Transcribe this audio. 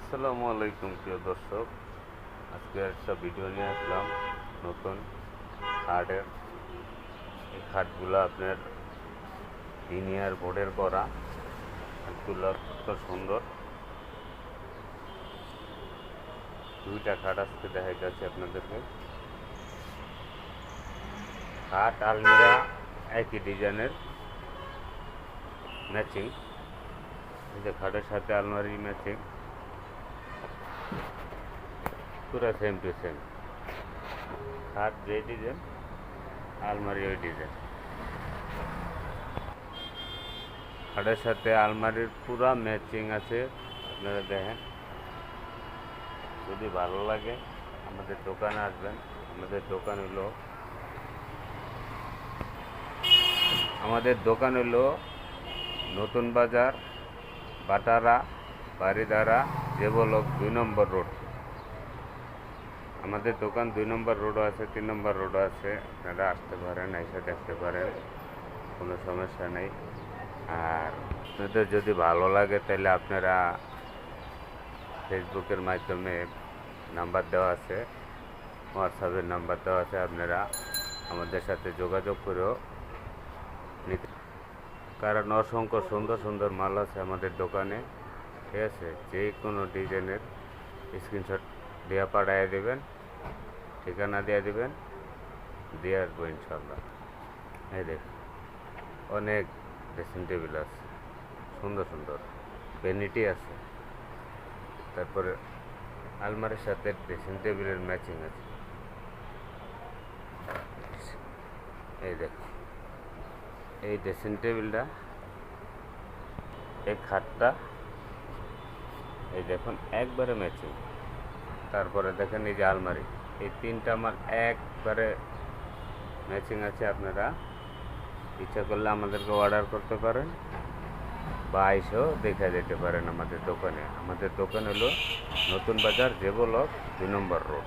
আসসালামু আলাইকুম প্রিয় দর্শক, আজকে একটা ভিডিও নিয়ে আসলাম নতুন খাটের। এই খাটগুলো আপনার লিনিয়ার বোর্ডের করা। খাটগুলো কত সুন্দর। দুইটা খাট আজকে দেখা যাচ্ছে আপনাদেরকে। খাট আলমিরা একই ডিজাইনের ম্যাচিং। এই যে খাটের সাথে আলমারি ম্যাচিং, পুরো সেম টু সেম। খাট যে ডিজাইন, আলমারি ওই ডিজাইন। খাটের সাথে আলমারির পুরা ম্যাচিং আছে। আপনারা দেখেন, যদি ভালো লাগে আমাদের দোকানে আসবেন। আমাদের দোকান হলো নতুন বাজার, বাটারা, বারিধারা, দেবলক 2 নম্বর রোড। আমাদের দোকান 2 নম্বর রোডও আছে, 3 নম্বর রোডও আছে। আপনারা আসতে পারেন, এসে দেখতে পারেন, কোনো সমস্যা নেই। আর আপনাদের যদি ভালো লাগে তাহলে আপনারা ফেসবুকের মাধ্যমে নাম্বার দেওয়া আছে, হোয়াটসঅ্যাপের নাম্বার দেওয়া আছে, আপনারা আমাদের সাথে যোগাযোগ করেও নিতে। কারণ অসংখ্য সুন্দর সুন্দর মাল আছে আমাদের দোকানে, ঠিক আছে। যে কোনো ডিজাইনের স্ক্রিনশট দিয়ে পাঠিয়ে দেবেন, ঠিকানা দিয়ে দেবেন, দিয়ে আসবো ইনশাল্লাহ। এই দেখুন, অনেক ড্রেসিং টেবিল আছে, সুন্দর সুন্দর ভ্যানিটি আছে। তারপরে আলমারির সাথে ড্রেসিং টেবিলের ম্যাচিং আছে। এই দেখুন, এই ড্রেসিং টেবিলটা, এই খাটটা, এই দেখুন একবারে ম্যাচিং। তারপরে দেখেন এই যে আলমারি, এই তিনটা আমার একবারে ম্যাচিং আছে। আপনারা ইচ্ছা করলে আমাদেরকে অর্ডার করতে পারেন বা এসেও দেখে যেতে পারেন আমাদের দোকানে। আমাদের দোকান হলো নতুন বাজার, দেবলক 2 নম্বর রোড।